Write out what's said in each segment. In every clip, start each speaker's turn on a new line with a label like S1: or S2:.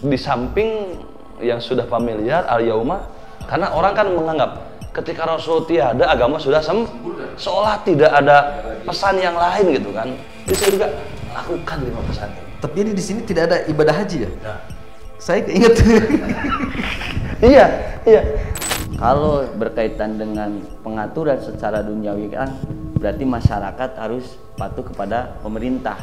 S1: di samping yang sudah familiar al-yauma, karena orang kan menganggap ketika Rasul tiada agama sudah seolah tidak ada pesan yang lain gitu kan. Jadi saya juga lakukan 5 pesan ini.
S2: Tapi ini di sini tidak ada ibadah haji ya?
S1: Nah.
S2: Saya keinget.
S1: Iya.
S3: Kalau berkaitan dengan pengaturan secara duniawi kan berarti masyarakat harus patuh kepada pemerintah.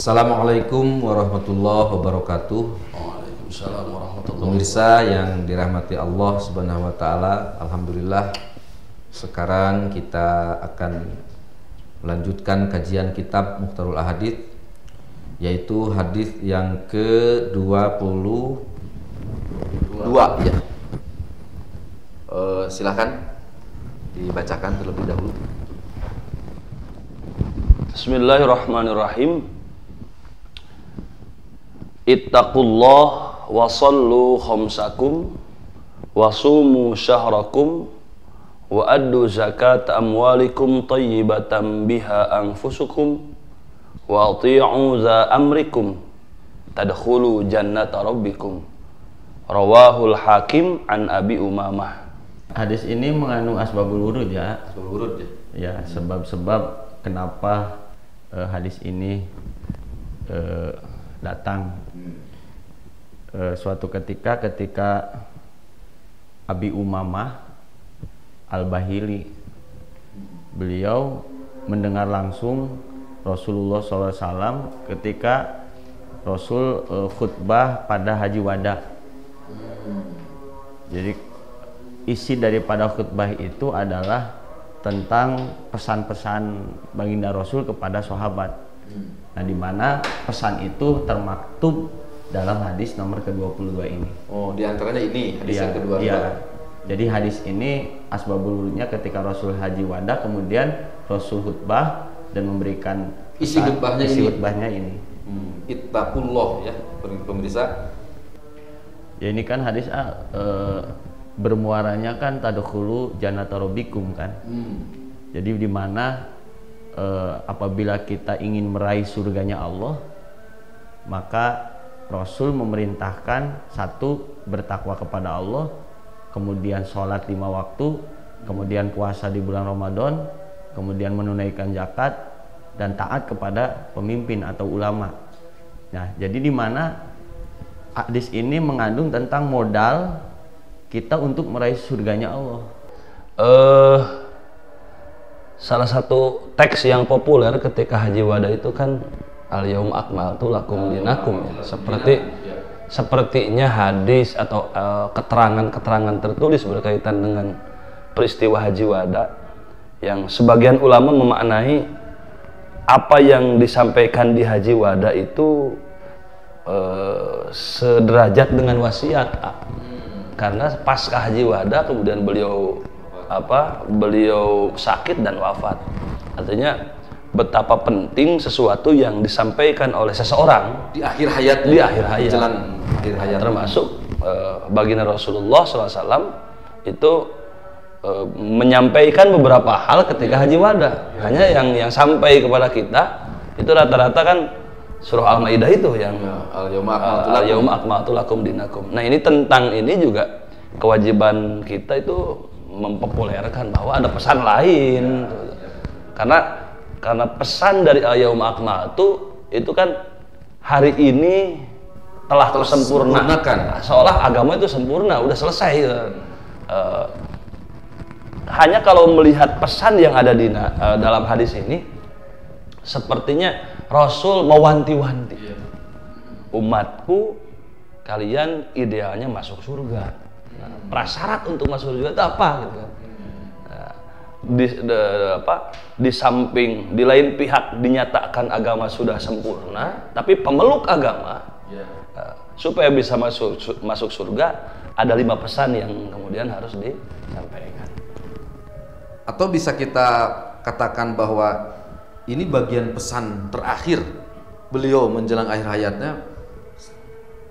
S2: Assalamualaikum warahmatullahi wabarakatuh.
S1: Waalaikumsalam warahmatullahi
S2: Pemirsa yang dirahmati Allah Subhanahu wa taala, alhamdulillah sekarang kita akan melanjutkan kajian kitab Mukhtarul Ahadits, yaitu hadis yang ke-22 ya. Silakan dibacakan terlebih dahulu.
S1: Bismillahirrahmanirrahim. Ittaqullah wa sallu khamsakum wa sumu syahrakum wa addu zakat amwalikum tayyibatan biha anfusukum wa ati'u za amrikum tadkhulu jannata rabbikum. Rawahul Hakim an Abi Umamah.
S3: Hadis ini mengandung asbabul wurud ya.
S2: Asbabul wurud ya. Ya,
S3: Sebab-sebab kenapa hadis ini datang. Suatu ketika Abi Umamah Al-Bahili, beliau mendengar langsung Rasulullah SAW ketika Rasul khutbah pada Haji Wada. Jadi isi daripada khutbah itu adalah tentang pesan-pesan baginda Rasul kepada sahabat. Nah, di mana pesan itu termaktub dalam hadis nomor ke-22 ini.
S2: Oh, di antaranya ini hadis yang kedua.
S3: Iya. Jadi hadis ini asbabul wurudnya ketika Rasul Haji Wada, kemudian Rasul khutbah dan memberikan
S2: isi
S3: khutbahnya ini.
S2: Ittaqullah ya, pemirsa.
S3: Ya, ini kan hadis bermuaranya kan tadkhulu jannata rabbikum kan. Jadi di mana apabila kita ingin meraih surganya Allah, maka Rasul memerintahkan satu, bertakwa kepada Allah, kemudian sholat 5 waktu, kemudian puasa di bulan Ramadan, kemudian menunaikan zakat dan taat kepada pemimpin atau ulama. Nah, jadi di mana hadis ini mengandung tentang modal kita untuk meraih surganya Allah.
S1: Salah satu teks yang populer ketika Haji Wada itu kan al-yaum akmaltu lakum dinakum ya. Sepertinya hadis atau keterangan-keterangan tertulis berkaitan dengan peristiwa Haji Wada yang sebagian ulama memaknai apa yang disampaikan di Haji Wada itu sederajat dengan wasiat. Karena pasca Haji Wada kemudian beliau sakit dan wafat. Artinya betapa penting sesuatu yang disampaikan oleh seseorang
S2: di akhir hayat,
S1: jalan akhir hayat. Termasuk baginda Rasulullah SAW itu menyampaikan beberapa hal ketika Haji Wada. Hanya yang sampai kepada kita itu rata-rata kan surah Al-Maidah itu yang al-yauma akmaltu lakum dinakum. Nah, ini tentang ini juga kewajiban kita itu mempopulerkan bahwa ada pesan lain. Karena pesan dari al-yauma akmaltu itu kan hari ini telah tersempurnakan. Seolah agama itu sempurna, udah selesai. Hanya kalau melihat pesan yang ada di dalam hadis ini, sepertinya Rasul mewanti-wanti umatku, kalian idealnya masuk surga. Nah, prasyarat untuk masuk surga itu apa? Gitu. Di samping di lain pihak dinyatakan agama sudah sempurna, tapi pemeluk agama supaya bisa masuk surga, ada 5 pesan yang kemudian harus disampaikan.
S2: Atau bisa kita katakan bahwa ini bagian pesan terakhir beliau menjelang akhir hayatnya,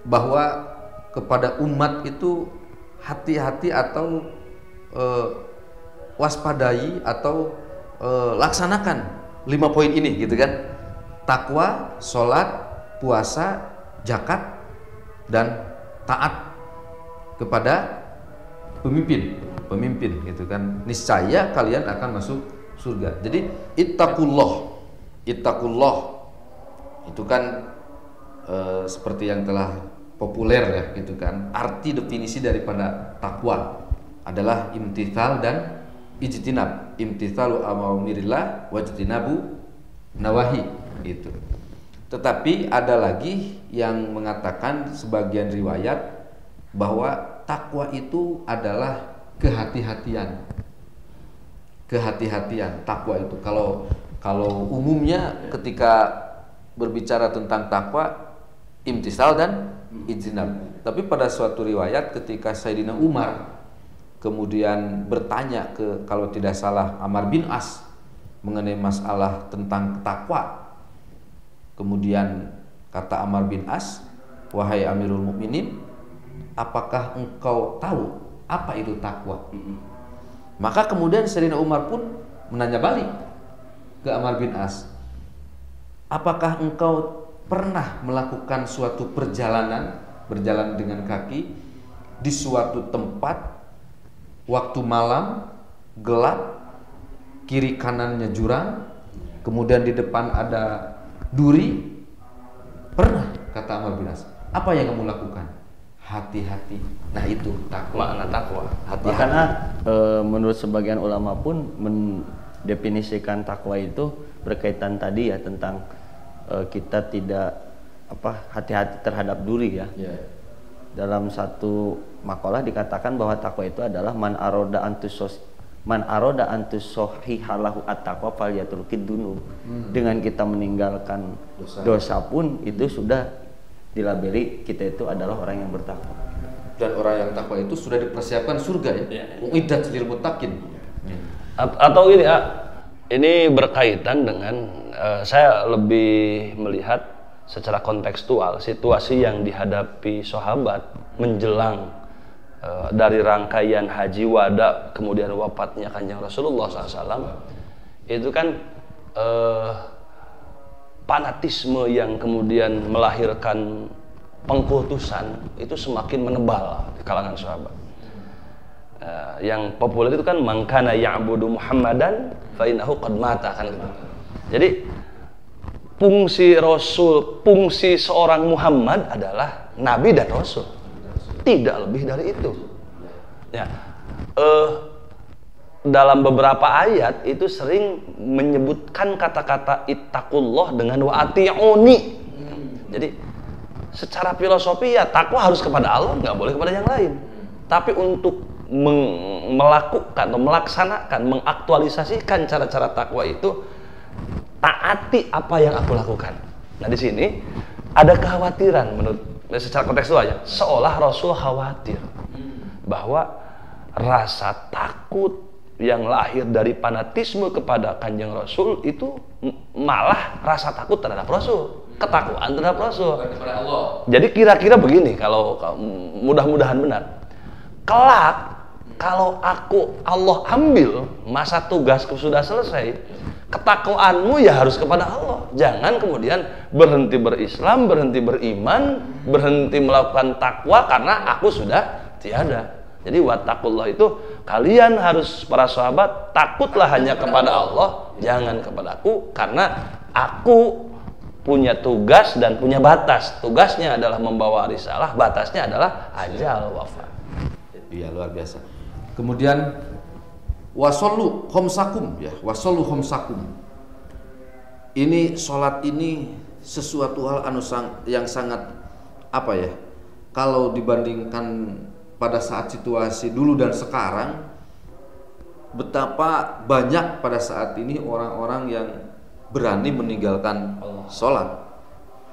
S2: bahwa kepada umat itu hati-hati atau waspadai atau laksanakan 5 poin ini gitu kan. Takwa, sholat, puasa, zakat, dan taat kepada pemimpin gitu kan. Niscaya kalian akan masuk surga. Jadi ittaqullah itu kan seperti yang telah populer ya gitu kan. Arti definisi daripada takwa adalah imtithal dan ijtinab. Imtithalu awamirillah wajtinabu nawahi itu. Tetapi ada lagi yang mengatakan sebagian riwayat bahwa takwa itu adalah kehati-hatian. Takwa itu kalau umumnya ketika berbicara tentang takwa imtisal dan ijtinab. Tapi pada suatu riwayat ketika Sayyidina Umar kemudian bertanya ke, kalau tidak salah, Amr bin As mengenai masalah tentang takwa. Kemudian kata Amr bin As, "Wahai Amirul Mukminin, apakah engkau tahu apa itu takwa?" Maka kemudian Sayyidina Umar pun menanya balik ke Amr bin As, "Apakah engkau pernah melakukan suatu berjalan dengan kaki di suatu tempat, waktu malam, gelap, kiri kanannya jurang, kemudian di depan ada duri?" Pernah, kata Amr bin As. "Apa yang kamu lakukan?" "Hati-hati." Nah itu takwa.
S1: Makna takwa.
S2: Hati-hati.
S3: Karena menurut sebagian ulama pun mendefinisikan takwa itu berkaitan tadi ya tentang kita tidak hati-hati terhadap duri ya. Dalam satu makalah dikatakan bahwa takwa itu adalah man aroda antusohihalahu at-taqwa falyatrukid dunub. Dengan kita meninggalkan dosa pun itu sudah dilabeli kita itu adalah orang yang bertakwa.
S2: Dan orang yang takwa itu sudah dipersiapkan surga ya. Uiddat lil muttaqin.
S1: Atau gini ya, ini berkaitan dengan saya lebih melihat secara kontekstual situasi yang dihadapi sahabat menjelang dari rangkaian haji wada kemudian wafatnya Kanjeng Rasulullah SAW. Itu kan fanatisme yang kemudian melahirkan pengkultusan itu semakin menebal di kalangan sahabat. Yang populer itu kan mangkana ya'budu Muhammadan fa innahu qad mata kan gitu. Jadi fungsi seorang Muhammad adalah nabi dan rasul. Tidak lebih dari itu. Ya. Dalam beberapa ayat itu sering menyebutkan kata-kata ittaqullah dengan wa ati'uni. Jadi secara filosofi ya takwa harus kepada Allah, nggak boleh kepada yang lain. Tapi untuk melakukan atau melaksanakan, mengaktualisasikan cara-cara takwa itu, taati apa yang aku lakukan. Nah di sini ada kekhawatiran menurut secara kontekstual aja, seolah Rasul khawatir bahwa rasa takut yang lahir dari fanatisme kepada Kanjeng Rasul itu malah rasa takut terhadap Rasul, ketakwaan terhadap Rasul. Jadi kira-kira begini, kalau mudah-mudahan benar, kelak kalau Allah ambil masa tugasku sudah selesai, ketakwaanmu ya harus kepada Allah. Jangan kemudian berhenti berislam, berhenti beriman, berhenti melakukan takwa karena aku sudah tiada. Jadi wattaqullah itu kalian harus, para sahabat, takutlah hanya kepada Allah, jangan kepadaku, karena aku punya tugas dan punya batas. Tugasnya adalah membawa risalah, batasnya adalah ajal wafat.
S2: Iya, luar biasa. Kemudian wasollu khamsakum ya, wasollu khamsakum. Ini sholat ini sesuatu hal yang sangat apa ya? Kalau dibandingkan pada saat situasi dulu dan sekarang, betapa banyak pada saat ini orang-orang yang berani meninggalkan sholat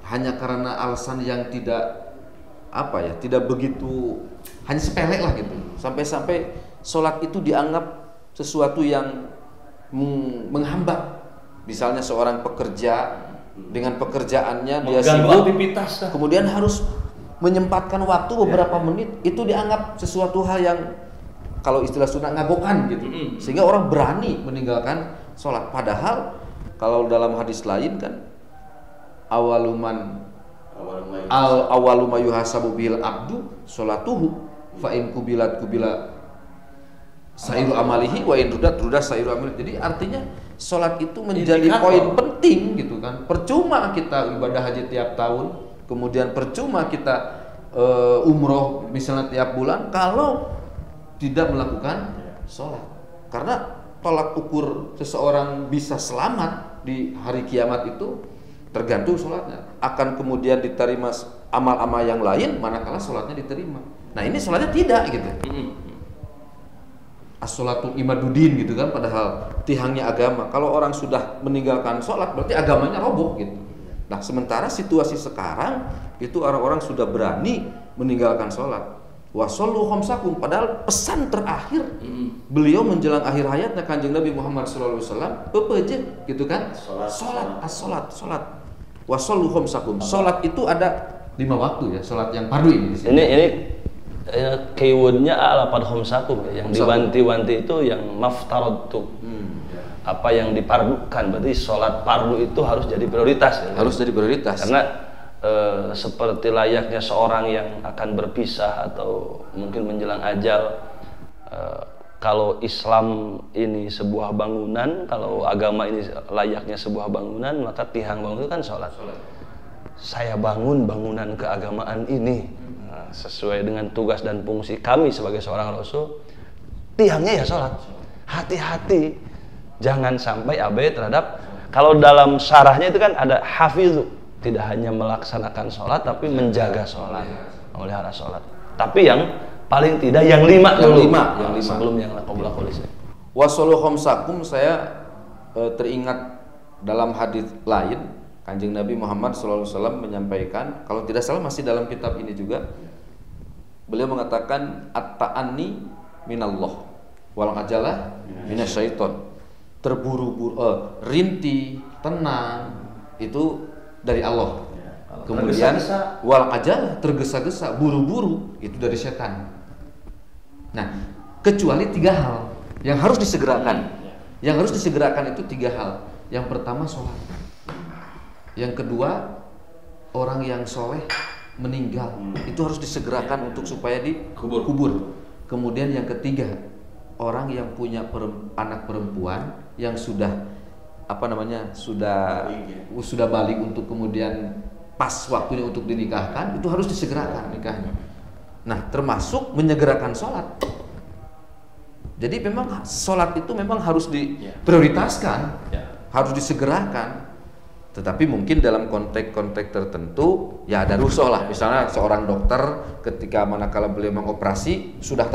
S2: hanya karena alasan yang tidak apa ya, tidak begitu, hanya sepele lah gitu. Sampai-sampai sholat itu dianggap sesuatu yang menghambat. Misalnya seorang pekerja dengan pekerjaannya dia sibuk, kemudian harus menyempatkan waktu beberapa menit, itu dianggap sesuatu hal yang kalau istilah Sunda ngagokan gitu. Sehingga orang berani meninggalkan sholat. Padahal kalau dalam hadis lain kan awaluma yuhasabu bil abdu sholatuhu fa in kubila sairu amalihi wa in rudat sairu amalihi. Jadi artinya sholat itu menjadi poin penting gitu kan. Percuma kita ibadah haji tiap tahun, kemudian percuma kita umroh misalnya tiap bulan kalau tidak melakukan sholat. Karena tolak ukur seseorang bisa selamat di hari kiamat itu tergantung sholatnya. Akan kemudian diterima amal-amal yang lain manakala sholatnya diterima. Nah ini sholatnya tidak gitu. As-sholatul imaduddin gitu kan, padahal tihangnya agama. Kalau orang sudah meninggalkan sholat berarti agamanya roboh gitu. Nah sementara situasi sekarang itu orang-orang sudah berani meninggalkan sholat. Wasollu khamsakum, padahal pesan terakhir beliau menjelang akhir hayatnya Kanjeng Nabi Muhammad SAW apa aja gitu kan? Sholat. Wasollu khamsakum. Sholat itu ada 5 waktu ya, sholat yang fardu ini.
S1: Ini keywordnya lapad khamsakum ya, yang diwanti-wanti itu yang maftaradtu. Apa yang dipardukan, berarti sholat fardu itu harus jadi prioritas ya.
S2: Harus jadi prioritas.
S1: Karena seperti layaknya seorang yang akan berpisah atau mungkin menjelang ajal, kalau Islam ini sebuah bangunan, kalau agama ini layaknya sebuah bangunan, maka tiang bangun itu kan sholat. Saya bangun bangunan keagamaan ini sesuai dengan tugas dan fungsi kami sebagai seorang rasul, tiangnya ya sholat. Hati-hati jangan sampai abai terhadap, kalau dalam syarahnya itu kan ada hafizu, tidak hanya melaksanakan sholat tapi menjaga sholat, memelihara sholat. Tapi yang paling tidak yang 5 sebelum yang qabla qolis.
S2: Wasollu khamsakum, saya teringat dalam hadis lain Kanjeng Nabi Muhammad SAW menyampaikan, kalau tidak salah masih dalam kitab ini juga, beliau mengatakan at-ta'anni minallah wal ajalah minasyaiton. Terburu-buru, rinti, tenang itu dari Allah. Kemudian wal ajalah, tergesa-gesa, buru-buru itu dari setan. Nah, kecuali 3 hal yang harus disegerakan. Yang harus disegerakan itu 3 hal. Yang pertama sholat. Yang kedua, orang yang soleh meninggal, itu harus disegerakan untuk supaya dikubur. Kemudian yang ketiga, orang yang punya anak perempuan yang sudah sudah balik untuk kemudian pas waktunya untuk dinikahkan, itu harus disegerakan nikahnya. Nah, termasuk menyegerakan sholat. Jadi memang sholat itu memang harus diprioritaskan, harus disegerakan. Tetapi mungkin dalam konteks tertentu ya ada rusuh lah. Misalnya seorang dokter ketika manakala beliau mengoperasi sudah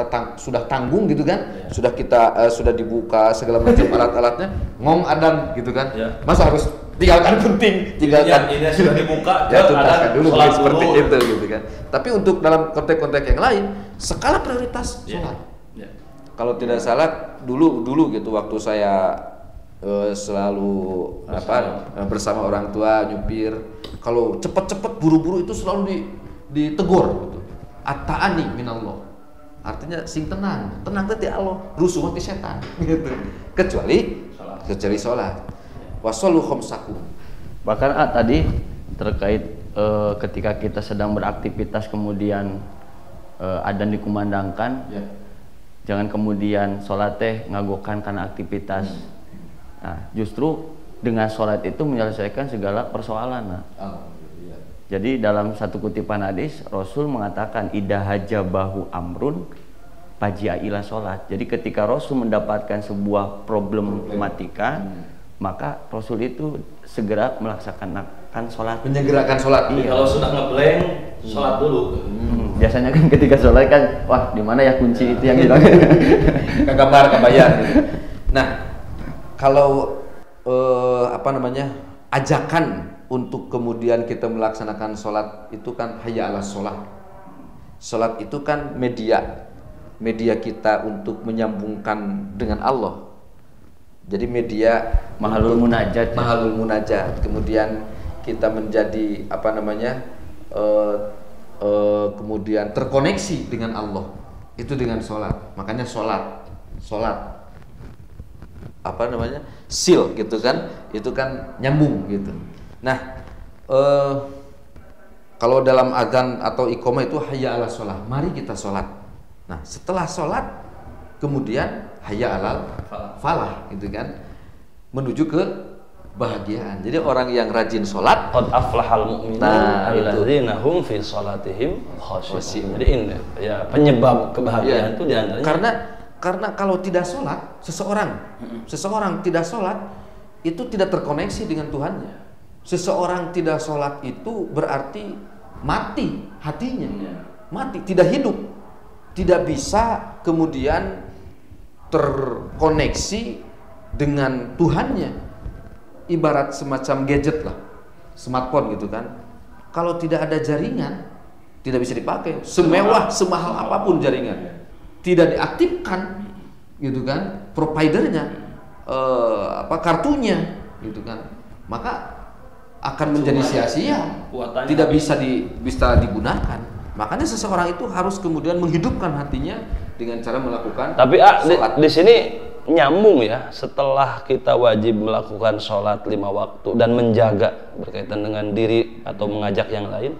S2: tanggung gitu kan, sudah dibuka segala macam alat-alatnya, ngong adan gitu kan, masa harus tinggalkan
S1: ini sudah dibuka
S2: ya tuntaskan dulu seperti itu gitu kan. Tapi untuk dalam konteks yang lain, skala prioritas sholat. Kalau tidak salah dulu gitu waktu saya selalu bersama orang tua nyupir, kalau cepet-cepet buru-buru itu selalu ditegur gitu. At-ta'ani minallah, artinya sing tenang tadi Allah, rusuh mati setan gitu. Kecuali sholat. Wasollu khamsakum.
S3: Bahkan tadi terkait ketika kita sedang beraktivitas kemudian adzan dikumandangkan, jangan kemudian sholat ngagokan karena aktivitas. Nah, justru dengan sholat itu menyelesaikan segala persoalan. Jadi dalam satu kutipan hadis Rasul mengatakan idza hajabahu amrun faji'a ila sholat. Jadi ketika Rasul mendapatkan sebuah problematika, maka Rasul itu segera melaksanakan sholat,
S2: menyegerakan sholat.
S1: Kalau sudah ngeblank, sholat dulu.
S3: Biasanya kan ketika sholat kan, wah di mana ya kunci itu yang hilang.
S2: Kebayar gitu. Nah, kalau ajakan untuk kemudian kita melaksanakan sholat itu kan hayya ala sholat, Salat itu kan media kita untuk menyambungkan dengan Allah. Jadi media
S3: Mahalul munajat.
S2: Mahalul munajat. Kemudian kita menjadi kemudian terkoneksi dengan Allah. Itu dengan salat. Makanya salat seal gitu kan, itu kan nyambung gitu. Nah, kalau dalam adzan atau iqamah itu hayya 'alas shalah, mari kita sholat. Nah, setelah sholat kemudian hayya 'alal falah gitu kan, menuju ke kebahagiaan. Jadi orang yang rajin sholat,
S1: qad aflahal mu'minun alladzina hum fi sholatihim khashi'un. Jadi ini ya penyebab kebahagiaan itu diantaranya
S2: karena kalau tidak sholat, seseorang tidak sholat itu tidak terkoneksi dengan Tuhannya. Seseorang tidak sholat itu berarti mati hatinya, mati, tidak hidup, tidak bisa kemudian terkoneksi dengan Tuhannya. Ibarat semacam gadget lah, smartphone gitu kan. Kalau tidak ada jaringan, tidak bisa dipakai. Semewah, semahal apapun jaringan, tidak diaktifkan gitu kan, providernya kartunya gitu kan, maka akan menjadi sia-sia, tidak bisa digunakan. Makanya seseorang itu harus kemudian menghidupkan hatinya dengan cara melakukan.
S1: Tapi di sini nyambung ya, setelah kita wajib melakukan sholat 5 waktu dan menjaga berkaitan dengan diri atau mengajak yang lain,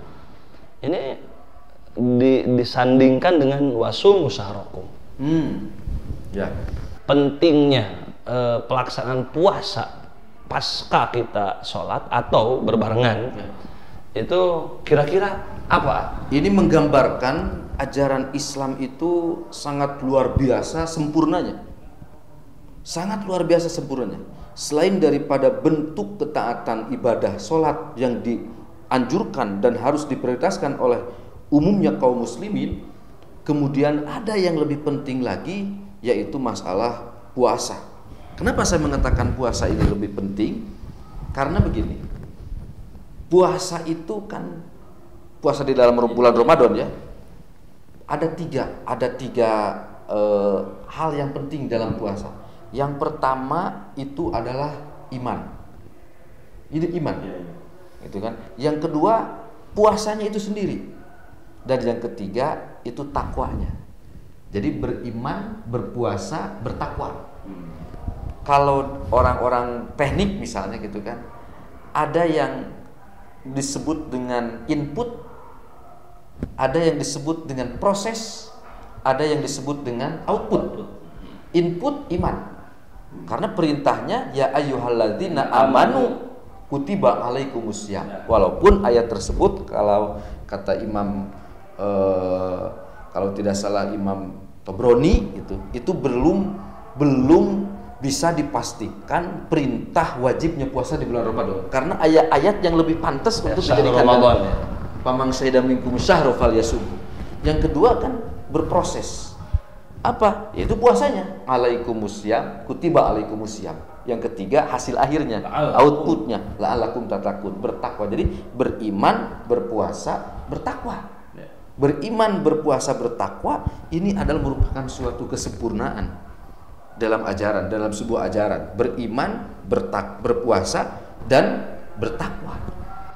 S1: ini disandingkan dengan wasum musahrokum.
S2: Ya.
S1: Pentingnya pelaksanaan puasa pasca kita sholat atau berbarengan, itu kira-kira apa?
S2: Ini menggambarkan ajaran Islam itu sangat luar biasa sempurnanya. Sangat luar biasa sempurnanya. Selain daripada bentuk ketaatan ibadah sholat yang dianjurkan dan harus diprioritaskan oleh umumnya kaum muslimin, kemudian ada yang lebih penting lagi, yaitu masalah puasa. Kenapa saya mengatakan puasa ini lebih penting? Karena begini, puasa itu kan, puasa di dalam bulan Ramadan ya, ada tiga hal yang penting dalam puasa. Yang pertama itu adalah iman. Ini iman, itu kan. Yang kedua puasanya itu sendiri. Dan yang ketiga itu takwanya. Jadi beriman, berpuasa, bertakwa. Kalau orang-orang teknik misalnya gitu kan, ada yang disebut dengan input, ada yang disebut dengan proses, ada yang disebut dengan output. Input iman, karena perintahnya ya ayyuhalladzina amanu kutiba alaikumussyam. Walaupun ayat tersebut kalau kata Imam kalau tidak salah Imam Tobroni itu belum bisa dipastikan perintah wajibnya puasa di bulan Ramadan, karena ayat-ayat yang lebih pantas untuk dijadikan Ramadan. Pamang syahida minkum syahra falyasum. Yang kedua kan berproses. Apa? Yaitu puasanya. Alaikumussyam, kutiba alaikumussyam. Yang ketiga hasil akhirnya, outputnya la'allakum tattaqun, bertakwa. Jadi beriman, berpuasa, bertakwa. Beriman, berpuasa, bertakwa ini adalah merupakan suatu kesempurnaan dalam ajaran, dalam sebuah ajaran. Beriman, berpuasa dan bertakwa.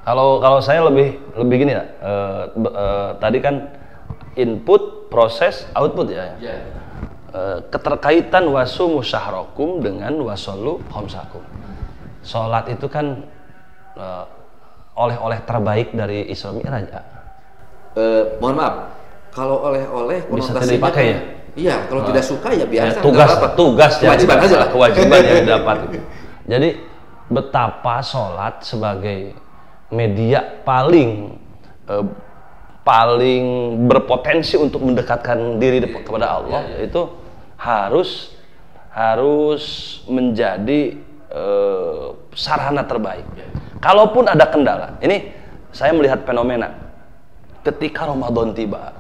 S1: Kalau saya lebih gini ya, tadi kan input, proses, output ya. Keterkaitan wasu musyahrokum dengan wasollu khamsakum. Sholat itu kan oleh-oleh terbaik dari Isra Mi'raj.
S2: Mohon maaf, kalau oleh-oleh
S1: bisa dipakai ya?
S2: Iya, kalau tidak suka ya biasa.
S1: Tugas ya,
S2: kewajiban aja lah.
S1: Kewajiban yang didapat. Jadi betapa sholat sebagai media paling berpotensi untuk mendekatkan diri kepada Allah, itu harus menjadi sarana terbaik. Kalaupun ada kendala, ini saya melihat fenomena ketika Ramadan tiba,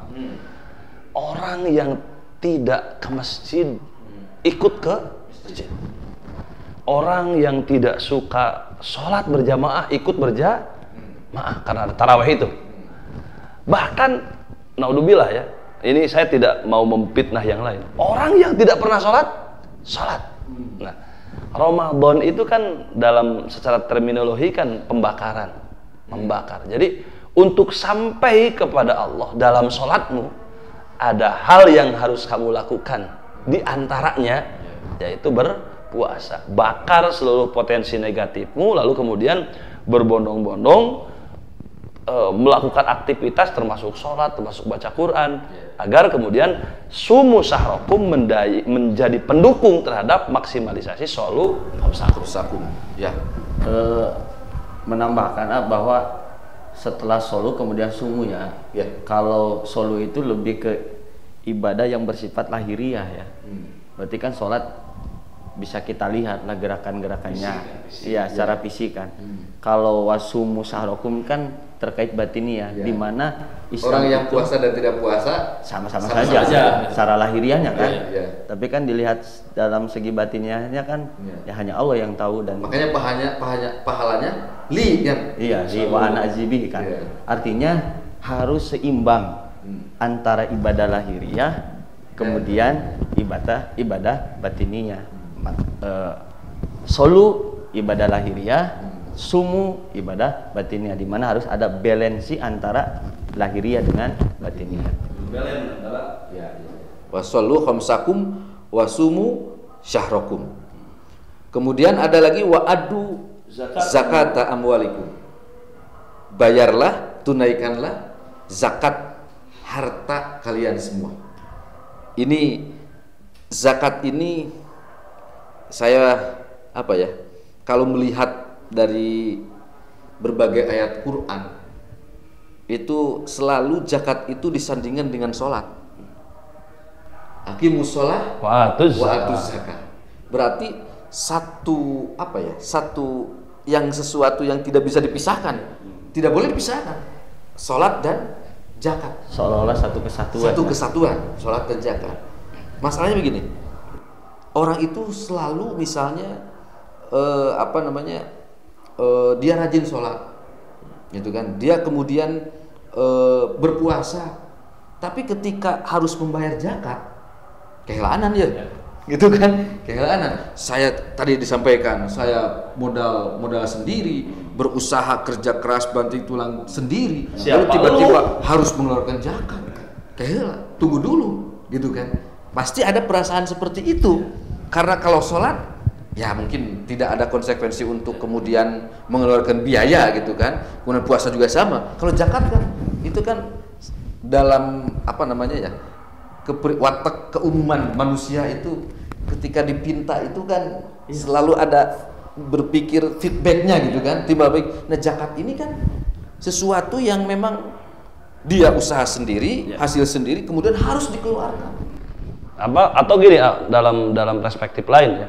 S1: orang yang tidak ke masjid ikut ke masjid, orang yang tidak suka sholat berjamaah ikut berjamaah karena ada tarawih itu. Bahkan naudzubillah ya, ini saya tidak mau memfitnah yang lain. Orang yang tidak pernah sholat. Nah, Ramadan itu kan dalam secara terminologi kan pembakaran, membakar. Jadi untuk sampai kepada Allah dalam sholatmu ada hal yang harus kamu lakukan. Di antaranya yaitu berpuasa, bakar seluruh potensi negatifmu, lalu kemudian berbondong-bondong melakukan aktivitas termasuk sholat, termasuk baca Quran, agar kemudian sumu sahrokum menjadi pendukung terhadap maksimalisasi solu khamsakum.
S2: Ya.
S3: Menambahkan bahwa setelah solu kemudian sumu ya. Kalau solu itu lebih ke ibadah yang bersifat lahiriah ya. Berarti kan sholat bisa kita lihat lah gerakan-gerakannya, iya secara fisik kan. Kalau wasumu sahrokum kan terkait batiniah, di mana
S2: orang yang puasa dan tidak puasa
S3: sama-sama saja secara lahiriahnya kan. Tapi kan dilihat dalam segi batiniahnya kan ya hanya Allah yang tahu, dan
S2: makanya pahalanya li kan.
S3: Iya, li wa ana azibi kan. Artinya harus seimbang antara ibadah lahiriah kemudian ibadah batiniah. Solu ibadah lahiriah, sumu ibadah batiniah, di mana harus ada balansi antara lahiriah dengan batiniah.
S2: Wasallu khamsakum wasumu syahrakum. Kemudian ada lagi wa'addu zakata amwalikum. Bayarlah, tunaikanlah zakat harta kalian semua. Ini zakat ini saya kalau melihat dari berbagai ayat Quran itu selalu zakat itu disandingkan dengan sholat. Aqimus sholah wa atuz zakat. Berarti sesuatu yang tidak bisa dipisahkan, tidak boleh dipisahkan, sholat dan zakat.
S3: Seolah-olah satu kesatuan.
S2: Sholat dan zakat. Masalahnya begini. Orang itu selalu misalnya dia rajin sholat, gitu kan? Dia kemudian berpuasa, tapi ketika harus membayar zakat, kehilangan dia, gitu kan? Kehilangan. Saya tadi disampaikan, saya modal sendiri, berusaha kerja keras, banting tulang sendiri, lalu tiba-tiba harus mengeluarkan zakat, kehilangan. Tunggu dulu, gitu kan? Pasti ada perasaan seperti itu. Karena kalau sholat, ya mungkin tidak ada konsekuensi untuk kemudian mengeluarkan biaya gitu kan. Kemudian puasa juga sama. Kalau zakat kan, itu kan dalam watak keumuman manusia itu ketika dipinta itu kan selalu ada berpikir feedbacknya gitu kan. Tiba baik. Nah zakat ini kan sesuatu yang memang dia usaha sendiri, hasil sendiri, kemudian harus dikeluarkan.
S1: Atau gini, dalam perspektif lain ya,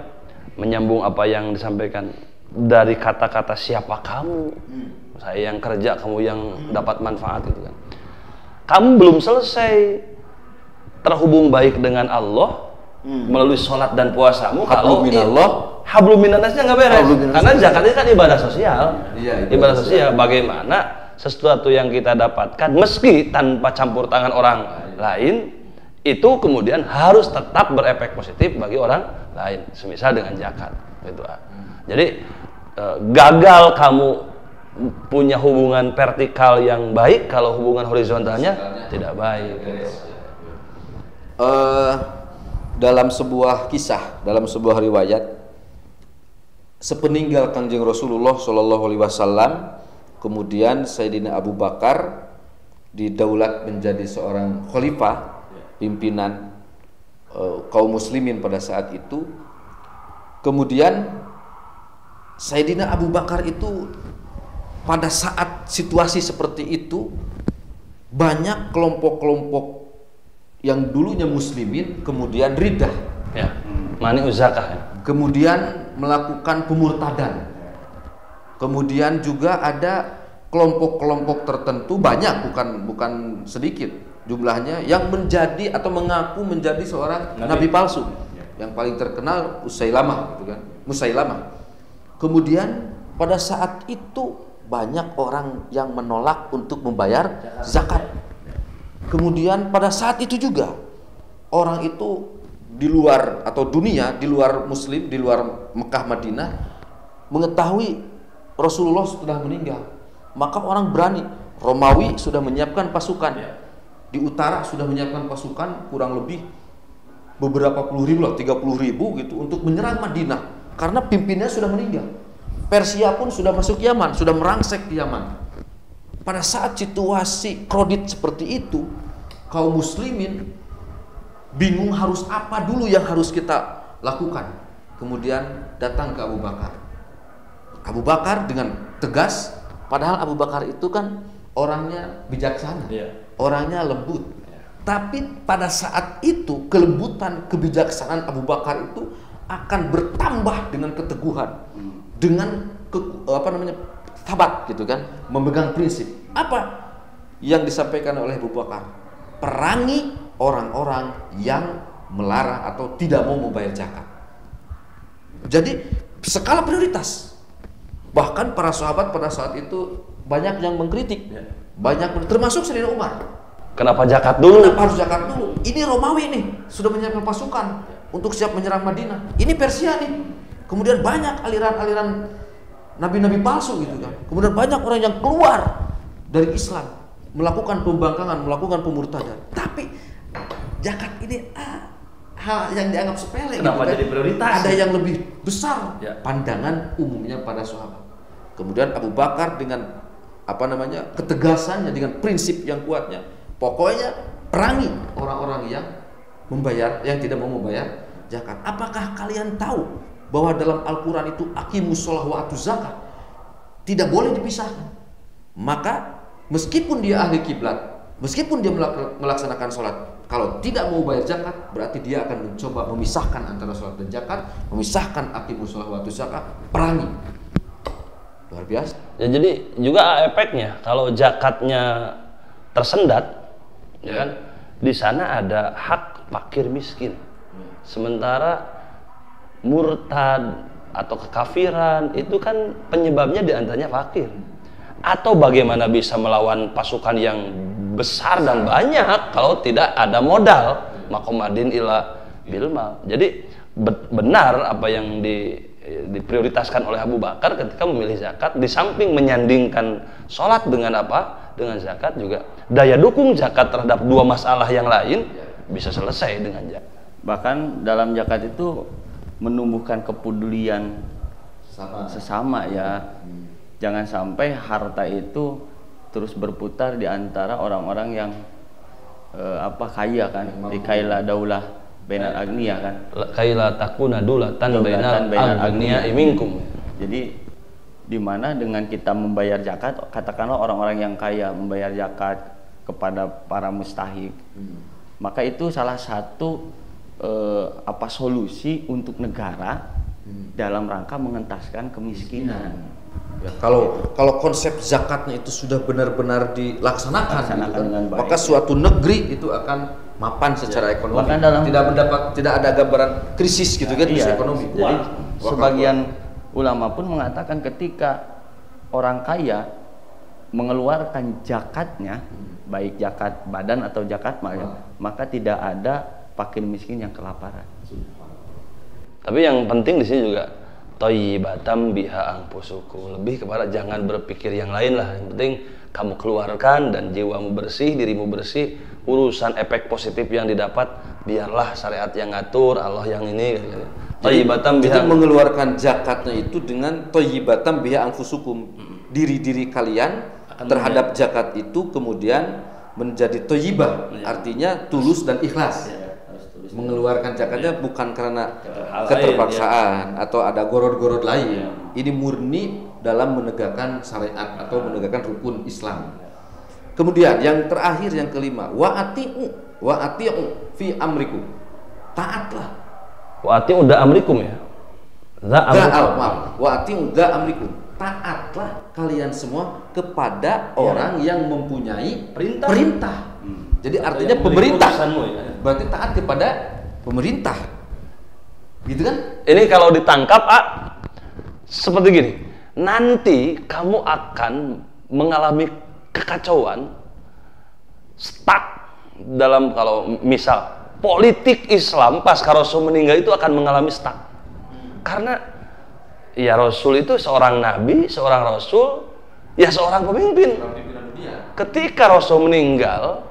S1: menyambung apa yang disampaikan dari kata-kata siapa kamu, saya yang kerja, kamu yang dapat manfaat gitu kan. Kamu belum selesai terhubung baik dengan Allah melalui sholat dan puasamu. Hablum minannasnya nggak beres, karena zakatnya kan ibadah sosial. Ibadah sosial. Bagaimana sesuatu yang kita dapatkan meski tanpa campur tangan orang lain itu kemudian harus tetap berefek positif bagi orang lain, semisal dengan zakat gitu. Jadi gagal kamu punya hubungan vertikal yang baik kalau hubungan horizontalnya tidak baik gitu.
S2: Dalam sebuah kisah, dalam sebuah riwayat, sepeninggal Kanjeng Rasulullah SAW, kemudian Sayyidina Abu Bakar didaulat menjadi seorang khalifah, pimpinan kaum muslimin pada saat itu. Kemudian Sayyidina Abu Bakar itu pada saat situasi seperti itu, banyak kelompok-kelompok yang dulunya muslimin kemudian ridah,
S1: mani'uz zakah,
S2: kemudian melakukan pemurtadan. Kemudian juga ada kelompok-kelompok tertentu, banyak, bukan sedikit jumlahnya, yang menjadi atau mengaku menjadi seorang nabi palsu. Yang paling terkenal Musailamah. Kemudian pada saat itu banyak orang yang menolak untuk membayar zakat. Kemudian pada saat itu juga orang itu di luar atau dunia, di luar Muslim, di luar Mekah Madinah mengetahui Rasulullah sudah meninggal. Maka orang berani. Romawi sudah menyiapkan pasukan. Di utara sudah menyiapkan pasukan kurang lebih beberapa puluh ribu lah, 30.000 gitu untuk menyerang Madinah karena pimpinannya sudah meninggal. Persia pun sudah masuk Yaman, sudah merangsek di Yaman. Pada saat situasi krodit seperti itu, kaum muslimin bingung harus apa dulu yang harus kita lakukan. Kemudian datang ke Abu Bakar. Abu Bakar dengan tegas, padahal Abu Bakar itu kan orangnya bijaksana, orangnya lembut. Tapi pada saat itu kelembutan, kebijaksanaan Abu Bakar itu akan bertambah dengan keteguhan, dengan tabat gitu kan, memegang prinsip. Apa yang disampaikan oleh Abu Bakar? Perangi orang-orang yang melarang atau tidak mau membayar zakat. Jadi skala prioritas. Bahkan para sahabat pada saat itu banyak yang mengkritik, termasuk Sayyidina Umar.
S1: Kenapa zakat dulu?
S2: Kenapa harus zakat dulu? Ini Romawi nih, sudah menyiapkan pasukan untuk siap menyerang Madinah. Ini Persia nih. Kemudian banyak aliran-aliran nabi-nabi palsu gitu kan. Kemudian banyak orang yang keluar dari Islam, melakukan pembangkangan, melakukan pemurtadan. Tapi zakat ini hal yang dianggap sepele.
S1: Kenapa
S2: gitu kan?
S1: jadi prioritas?
S2: Ada yang lebih besar pandangan umumnya pada sahabat. Kemudian Abu Bakar dengan ketegasannya, dengan prinsip yang kuatnya, pokoknya perangi orang-orang yang tidak mau membayar zakat. Apakah kalian tahu bahwa dalam Al-Quran itu aqimus shalah wa atuz zakat tidak boleh dipisahkan? Maka meskipun dia ahli kiblat, meskipun dia melaksanakan sholat, kalau tidak mau bayar zakat, berarti dia akan mencoba memisahkan antara sholat dan zakat, memisahkan aqimus shalah wa atuz zakat, perangi. Luar biasa.
S1: Ya, jadi juga efeknya kalau zakatnya tersendat, ya kan, di sana ada hak fakir miskin. Sementara murtad atau kekafiran itu kan penyebabnya diantaranya fakir. Atau bagaimana bisa melawan pasukan yang besar dan banyak kalau tidak ada modal? Makomadin ila bilmal. Jadi benar apa yang diprioritaskan oleh Abu Bakar ketika memilih zakat. Di samping menyandingkan sholat dengan dengan zakat, juga daya dukung zakat terhadap dua masalah yang lain bisa selesai dengan zakat.
S3: Bahkan dalam zakat itu menumbuhkan kepedulian sesama ya. Jangan sampai harta itu terus berputar di antara orang-orang yang kaya kan. Kaila daulah bainal agniya kan.
S1: Kaila takuna dulatan bainal agniya minkum.
S3: Jadi di mana dengan kita membayar zakat, katakanlah orang-orang yang kaya membayar zakat kepada para mustahik, maka itu salah satu solusi untuk negara dalam rangka mengentaskan kemiskinan.
S2: Ya, kalau konsep zakatnya itu sudah benar-benar dilaksanakan gitu kan, maka suatu negeri itu akan mapan secara ekonomi. Tidak ada gambaran krisis gitu kan, krisis ekonomi.
S3: Jadi sebagian ulama pun mengatakan ketika orang kaya mengeluarkan zakatnya, baik zakat badan atau zakat mal, maka tidak ada fakir miskin yang kelaparan.
S1: Tapi yang penting di sini juga thayyibatan biha anfusukum, lebih kepada jangan berpikir yang lain lah. Yang penting kamu keluarkan dan jiwamu bersih, dirimu bersih. Urusan efek positif yang didapat biarlah syariat yang ngatur, Allah yang ini. Thayyibatan biha.
S2: Jadi mengeluarkan zakatnya itu dengan thayyibatan biha anfusukum. Diri-diri kalian terhadap zakat itu kemudian menjadi thayyibah, artinya tulus dan ikhlas. Mengeluarkan zakatnya bukan karena keterpaksaan atau ada gorod-gorod lain. Ini murni dalam menegakkan syariat atau menegakkan rukun Islam. Kemudian yang terakhir, yang kelima, wa ati'u fi amrikum. Taatlah.
S1: Wa ati'u da amrikum ya.
S2: Wa ati'u da amrikum. Taatlah kalian semua kepada orang yang mempunyai perintah. Jadi artinya pemerintah. Berarti taat kepada pemerintah. Gitu kan?
S1: Ini kalau ditangkap seperti gini. Nanti kamu akan mengalami kekacauan, stuck dalam kalau misal politik Islam pasca Rasul meninggal itu akan mengalami stuck. Karena ya Rasul itu seorang nabi, seorang rasul, ya seorang pemimpin. Ketika Rasul meninggal,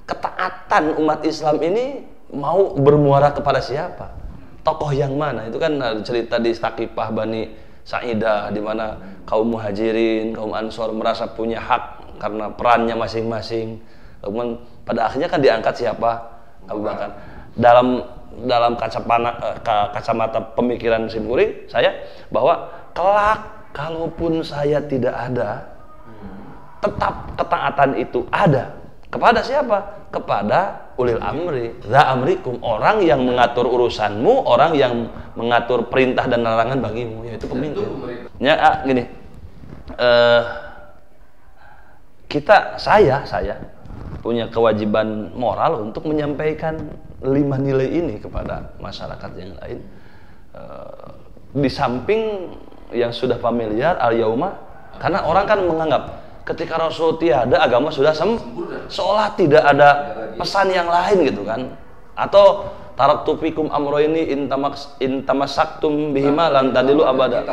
S1: ketaatan umat Islam ini mau bermuara kepada siapa? Tokoh yang mana? Itu kan ada cerita di Saqifah Bani Sa'idah di mana kaum Muhajirin, kaum Ansor merasa punya hak karena perannya masing-masing. Kemudian pada akhirnya kan diangkat siapa? Abu Bakar. Dalam kacamata pemikiran Simkuring saya bahwa kelak kalaupun saya tidak ada, tetap ketaatan itu ada kepada siapa? Kepada ulil amri, za amrikum, orang yang mengatur urusanmu, orang yang mengatur perintah dan larangan bagimu, yaitu pemimpin. Ya, gini, saya punya kewajiban moral untuk menyampaikan 5 nilai ini kepada masyarakat yang lain. Di samping yang sudah familiar al-yauma, karena orang kan menganggap ketika Rasul tiada, agama sudah seolah tidak ada pesan yang lain gitu kan. Atau taraktu fikum amroini in tamassaktum bihima lan tadilu abada.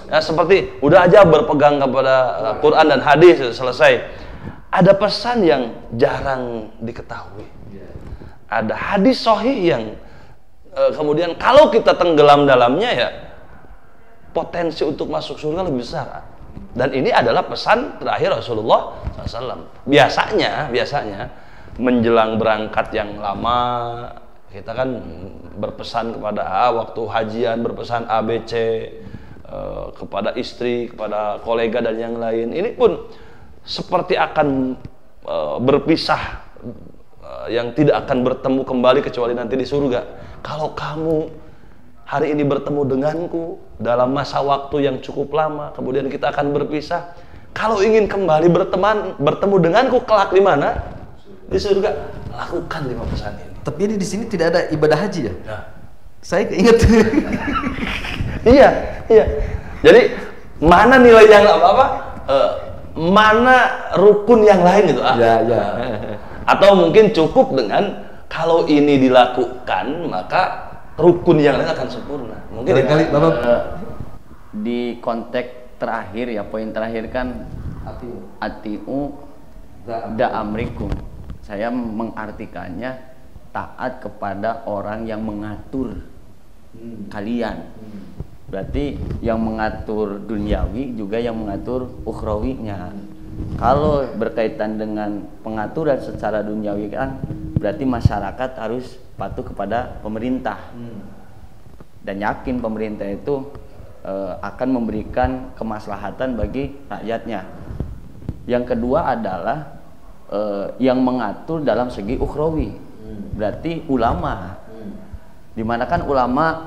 S1: Ya, seperti udah aja berpegang kepada Quran dan hadis, selesai. Ada pesan yang jarang diketahui. Ada hadis sahih yang kemudian kalau kita tenggelam dalamnya ya potensi untuk masuk surga lebih besar. Dan ini adalah pesan terakhir Rasulullah SAW. Biasanya menjelang berangkat yang lama kita kan berpesan kepada waktu hajian berpesan ABC kepada istri, kepada kolega dan yang lain. Ini pun seperti akan berpisah, yang tidak akan bertemu kembali kecuali nanti di surga. Kalau kamu hari ini bertemu denganku dalam masa waktu yang cukup lama, kemudian kita akan berpisah. Kalau ingin kembali bertemu denganku kelak di mana? Di surga. Lakukan 5 pesan ini.
S2: Tapi ini di sini tidak ada ibadah haji ya?
S1: Nah.
S2: Saya ingat.
S1: Iya. Jadi mana nilai yang mana rukun yang lain gitu?
S2: Ya.
S1: Atau mungkin cukup dengan kalau ini dilakukan maka rukun yang lain akan sempurna. Mungkin
S2: kali Bapak
S3: di konteks terakhir ya, poin terakhir kan atiu da amrikum. Saya mengartikannya taat kepada orang yang mengatur kalian. Berarti yang mengatur duniawi juga yang mengatur ukhrawinya. Kalau berkaitan dengan pengaturan secara duniawi kan berarti masyarakat harus patuh kepada pemerintah. Dan yakin pemerintah itu akan memberikan kemaslahatan bagi rakyatnya. Yang kedua adalah yang mengatur dalam segi ukhrawi. Berarti ulama. Dimana kan ulama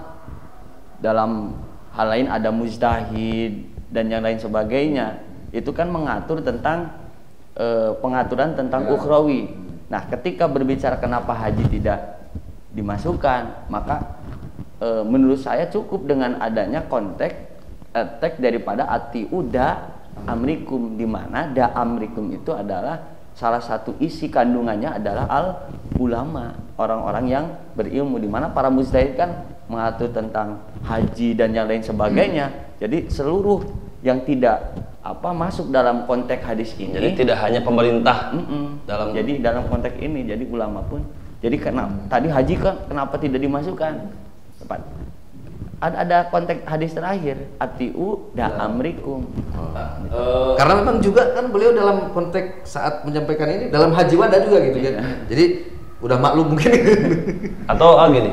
S3: dalam hal lain ada mujtahid dan yang lain sebagainya, itu kan mengatur tentang pengaturan tentang ukhrawi. Nah, ketika berbicara kenapa haji tidak dimasukkan, maka menurut saya cukup dengan adanya teks daripada atiu da amrikum, di mana da amrikum itu adalah salah satu isi kandungannya adalah al ulama, orang-orang yang berilmu, di mana para mujtahid kan mengatur tentang haji dan yang lain sebagainya. Jadi seluruh yang tidak masuk dalam konteks hadis ini.
S1: Jadi tidak hanya pemerintah
S3: Jadi dalam konteks ini, jadi ulama pun. Jadi tadi haji kan kenapa tidak dimasukkan? Tepat. Ada konteks hadis terakhir atiu da amrikum.
S2: Karena memang juga kan beliau dalam konteks saat menyampaikan ini dalam haji wada juga gitu kan. Jadi udah maklum mungkin.
S1: Atau gini,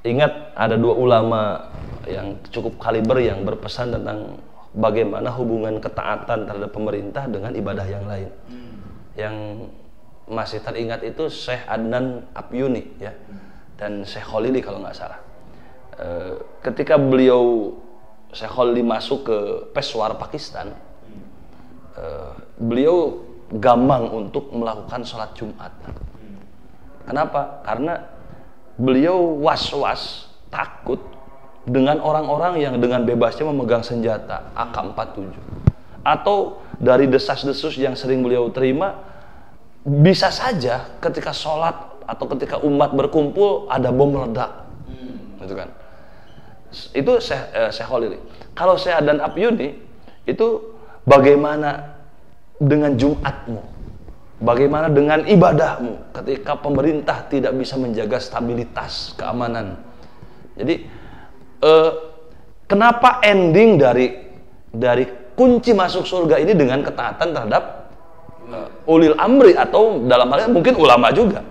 S1: ingat ada 2 ulama yang cukup kaliber yang berpesan tentang bagaimana hubungan ketaatan terhadap pemerintah dengan ibadah yang lain. Yang masih teringat itu Syekh Adnan Apyuni ya, dan Syekh Khalili kalau nggak salah. Ketika beliau Syekh Khalili masuk ke Peshawar Pakistan, beliau gamang untuk melakukan sholat Jumat. Kenapa? Karena beliau was-was, takut dengan orang-orang yang dengan bebasnya memegang senjata AK-47, atau dari desas-desus yang sering beliau terima, bisa saja ketika sholat atau ketika umat berkumpul ada bom meledak, gitu kan. Itu Syekh Khalili. Kalau Syekh dan Apyuni itu bagaimana dengan Jumatmu, bagaimana dengan ibadahmu ketika pemerintah tidak bisa menjaga stabilitas keamanan. Jadi kenapa ending dari kunci masuk surga ini dengan ketaatan terhadap ulil amri atau dalam hal ini mungkin ulama juga?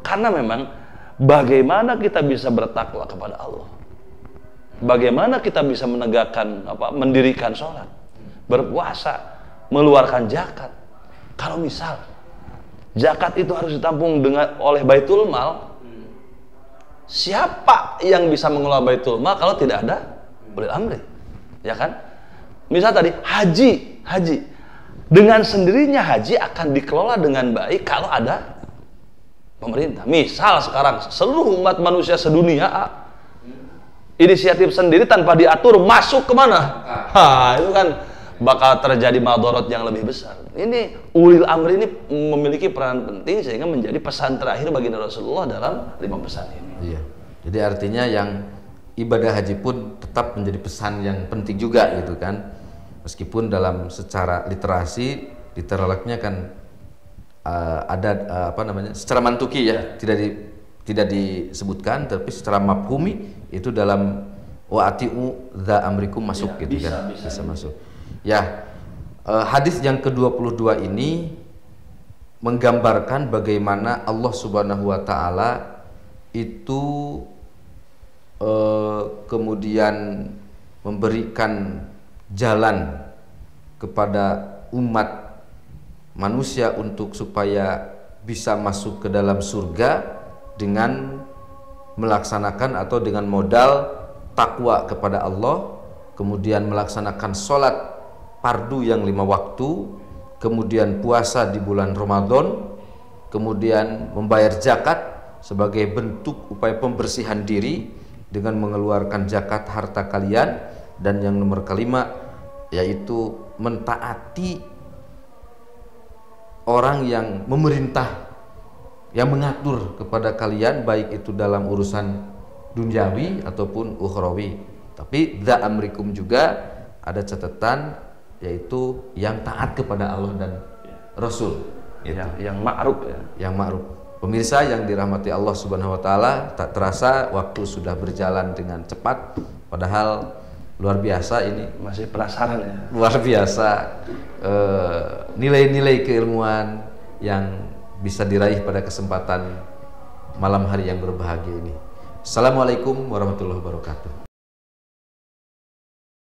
S1: Karena memang bagaimana kita bisa bertakwa kepada Allah, bagaimana kita bisa menegakkan mendirikan sholat, berpuasa, mengeluarkan zakat. Kalau misal zakat itu harus ditampung oleh Baitul Mal, siapa yang bisa mengelola Baitul Mal kalau tidak ada ulil amri? Ya kan? Misal tadi haji dengan sendirinya haji akan dikelola dengan baik kalau ada pemerintah. Misal sekarang seluruh umat manusia sedunia inisiatif sendiri tanpa diatur masuk kemana? Itu kan bakal terjadi madorot yang lebih besar. Ini ulil amri ini memiliki peran penting sehingga menjadi pesan terakhir bagi Rasulullah dalam 5 pesan ini.
S2: Iya. Jadi artinya yang ibadah haji pun tetap menjadi pesan yang penting juga gitu kan. Meskipun dalam secara literasi literalnya kan ada secara mantuki ya tidak disebutkan, tapi secara mafhumi itu dalam wa'ati'u dza amrikum masuk ya, gitu kan bisa masuk. Ya, hadis yang ke-22 ini menggambarkan bagaimana Allah Subhanahu wa taala itu kemudian memberikan jalan kepada umat manusia untuk supaya bisa masuk ke dalam surga dengan melaksanakan atau dengan modal takwa kepada Allah, kemudian melaksanakan sholat fardu yang 5 waktu, kemudian puasa di bulan Ramadan, kemudian membayar zakat sebagai bentuk upaya pembersihan diri dengan mengeluarkan zakat harta kalian, dan yang nomor kelima yaitu mentaati orang yang memerintah, yang mengatur kepada kalian baik itu dalam urusan duniawi ataupun ukhrawi. Tapi dza amrikum juga ada catatan, yaitu yang taat kepada Allah dan Rasul,
S1: yang ma'ruf ya.
S2: Yang ma'ruf. Pemirsa yang dirahmati Allah Subhanahu wa taala, tak terasa waktu sudah berjalan dengan cepat, padahal luar biasa ini.
S1: Masih penasaran ya.
S2: Luar biasa nilai-nilai keilmuan yang bisa diraih pada kesempatan malam hari yang berbahagia ini. Assalamualaikum warahmatullahi wabarakatuh.